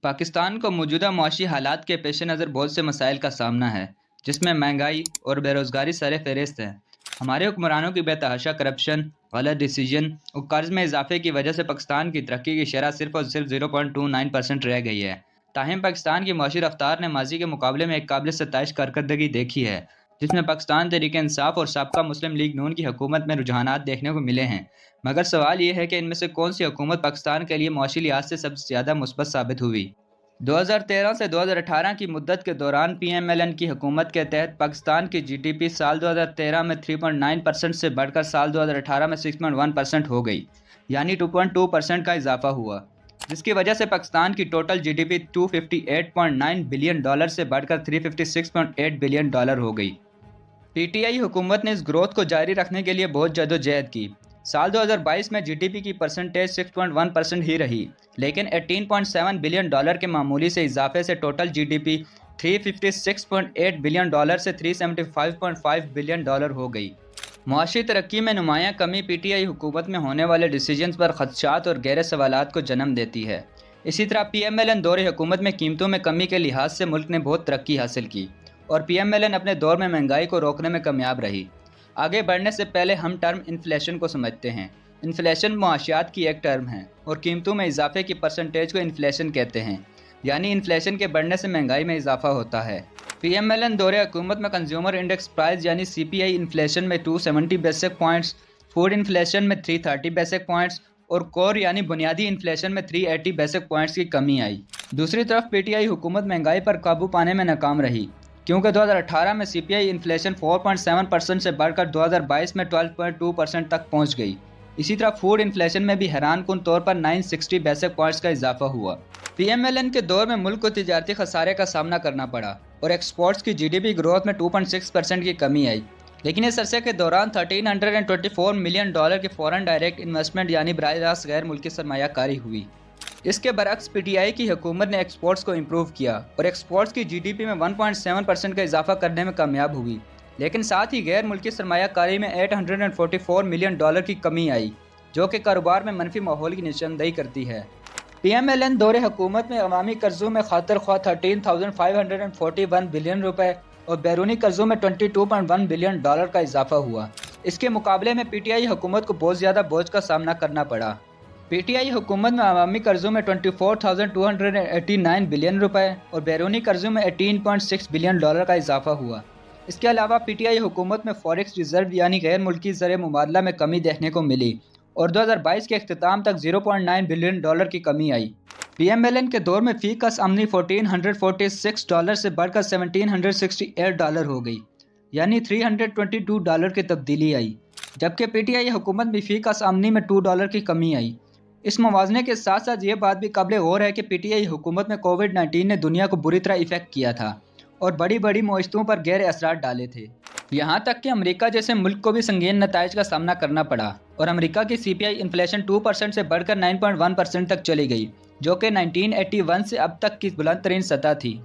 پاکستان کو موجودہ معاشی حالات کے پیش نظر بہت سے مسائل کا سامنا ہے، جس میں مہنگائی اور بے روزگاری سر فہرست ہے۔ ہمارے حکمرانوں کی بے تحاشا کرپشن، غلط ڈیسیژن اور قرض میں اضافے کی وجہ سے پاکستان کی ترقی کی شرح صرف اور صرف 0.29% رہ گئی ہے۔ تاہم پاکستان کی معاشی رفتار نے ماضی کے مقابلے میں ایک قابل ستائش کارکردگی دیکھی ہے، جس میں پاکستان تحریک انصاف اور سابقہ مسلم لیگ نون کی حکومت میں رجحانات دیکھنے کو ملے ہیں۔ مگر سوال یہ ہے کہ ان میں سے کون سی حکومت پاکستان کے لیے معاشی لحاظ سے سب سے زیادہ مثبت ثابت ہوئی؟ 2013 سے 2018 کی مدت کے دوران پی ایم ایل این کی حکومت کے تحت پاکستان کی جی ڈی پی سال 2013 میں 3.9% سے بڑھ کر سال 2018 میں 6.1% ہو گئی، یعنی 2.2% کا اضافہ ہوا، جس کی وجہ سے پاکستان کی total G D P $258.9 billion سے بڑھ کر $356.8 بلین ہو گئی۔ پی ٹی آئی حکومت نے اس گروتھ کو جاری رکھنے کے لیے بہت جدوجہد کی۔ سال 2022 میں جی ڈی پی کی پرسنٹیج 6.1% ہی رہی، لیکن $18.7 بلین کے معمولی سے اضافے سے total G D P $356.8 billion سے $375.5 بلین ہو گئی۔ معاشی ترقی میں نمایاں کمی پی ٹی آئی حکومت میں ہونے والے ڈیسیژنز پر خدشات اور گہرے سوالات کو جنم دیتی ہے۔ اسی طرح پی ایم ایل این دور حکومت میں قیمتوں میں کمی کے لحاظ سے ملک نے بہت ترقی حاصل کی، اور پی ایم ایل این اپنے دور میں مہنگائی کو روکنے میں کامیاب رہی۔ آگے بڑھنے سے پہلے ہم ٹرم انفلیشن کو سمجھتے ہیں۔ انفلیشن معاشیات کی ایک ٹرم ہے اور قیمتوں میں اضافے کی پرسنٹیج کو انفلیشن کہتے ہیں، یعنی انفلیشن کے بڑھنے سے مہنگائی میں اضافہ ہوتا ہے۔ پی ایم ایل این دور حکومت میں کنزیومر انڈیکس پرائز یعنی سی پی آئی انفلیشن میں 270 بیسک پوائنٹس، فوڈ انفلیشن میں 330 بیسک پوائنٹس اور کور یعنی بنیادی انفلیشن میں 380 بیسک پوائنٹس کی کمی آئی۔ دوسری طرف پی ٹی آئی حکومت مہنگائی پر قابو پانے میں ناکام رہی، کیونکہ 2018 میں سی پی آئی انفلیشن 4.7% سے بڑھ کر 2022 میں 12.2% تک پہنچ گئی۔ اسی طرح فوڈ انفلیشن میں بھی حیران کن طور پر 960 بیسک پوائنٹس کا اضافہ ہوا۔ پی ایم ایل این کے دور میں ملک کو تجارتی خسارے کا سامنا کرنا پڑا اور ایکسپورٹس کی جی ڈی پی گروتھ میں 2.6% کی کمی آئی، لیکن اس عرصے کے دوران $1324 ملین کی فورن ڈائریکٹ انویسٹمنٹ یعنی براہ راست غیر ملکی سرمایہ کاری ہوئی۔ اس کے برعکس پی ٹی آئی کی حکومت نے ایکسپورٹس کو امپروو کیا اور ایکسپورٹس کی جی ڈی پی میں 1.7% کا اضافہ کرنے میں کامیاب ہوئی، لیکن ساتھ ہی غیر ملکی سرمایہ کاری میں $844 ملین کی کمی آئی، جو کہ کاروبار میں منفی ماحول کی نشاندہی کرتی ہے۔ پی ایم ایل این دور حکومت میں عوامی قرضوں میں خاطر خواہ 13,541 بلین اور بیرونی قرضوں میں $22.1 بلین کا اضافہ ہوا۔ اس کے مقابلے میں پی ٹی آئی حکومت کو بہت زیادہ بوجھ کا سامنا کرنا پڑا۔ پی ٹی آئی حکومت میں عوامی قرضوں میں $24,289 بلین اور بیرونی قرضوں میں $18.6 بلین کا اضافہ ہوا۔ اس کے علاوہ پی ٹی آئی حکومت میں فوریکس ریزرو یعنی غیر ملکی زر مبادلہ میں کمی دیکھنے کو ملی اور 2022 کے اختتام تک $0.9 بلین کی کمی آئی۔ پی ایم ایل این کے دور میں فی کس آمدنی $1,446 سے بڑھ کر $1,768 ہو گئی، یعنی $322 کی تبدیلی آئی، جبکہ پی ٹی آئی حکومت میں فی کس آمدنی میں $2 کی کمی آئی۔ اس موازنے کے ساتھ ساتھ یہ بات بھی قابل غور ہے کہ پی ٹی آئی حکومت میں کووڈ-19 نے دنیا کو بری طرح افیکٹ کیا تھا اور بڑی معیشتوں پر گہرے اثرات ڈالے تھے، یہاں تک کہ امریکہ جیسے ملک کو بھی سنگین نتائج کا سامنا کرنا پڑا اور امریکہ کی سی پی آئی انفلیشن 2% سے بڑھ کر 9.1% تک چلی گئی، جو کہ 1981 سے اب تک کی بلند ترین سطح تھی۔